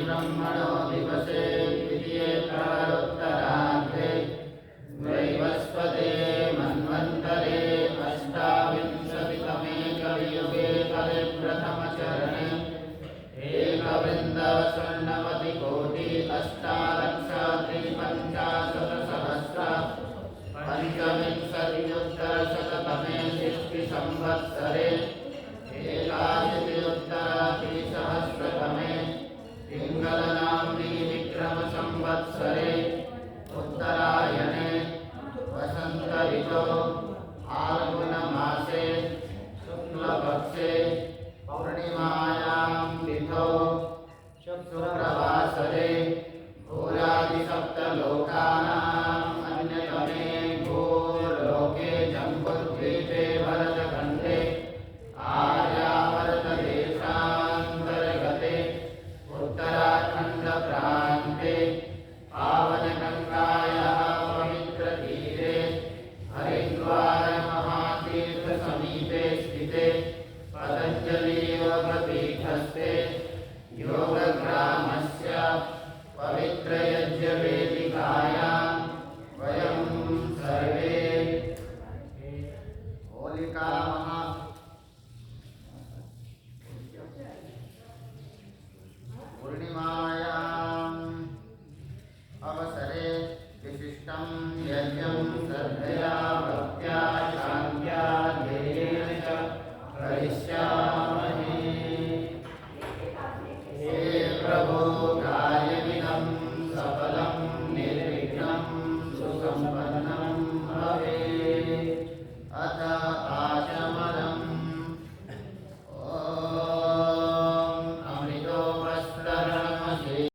ब्रह्मणो दिवसे द्वितीये प्रहरोत्तरार्धे वैवस्वते मन्वन्तरे अष्टाविंशतितमे कलियुगे कलिप्रथमचरणे एकवृन्दस्वर्णवतिकोटि अष्टालक्षात्रिपञ्चाशत्सहस्र पञ्चविंशत्युत्तरशततमे षष्टिसंवत्सरे एकादशोत्तरद्विसहस्रतमे पिङ्गलनाम्नि विक्रमसंवत्सरे उत्तरायणे वसन्तऋतौ फाल्गुनमासे शुक्लपक्षे पौर्णिमायां तिथौ शुक्रवासरे भूरादिसप्तलोकानाम् अन्यतमे भूर्लोके जम्बुद्वीपे भरतखण्डे आर्यावर्तदेशान्तर्गते उत्तराखण्डप्रान्ते पावनगङ्गायाः पवित्रतीरे हरिद्वारमहातीर्थसमीपे स्थिते पतञ्जलियोगपीठस्थे योगग्रामस्य पवित्रयज्ञवेदिकायां वयं सर्वे होलिका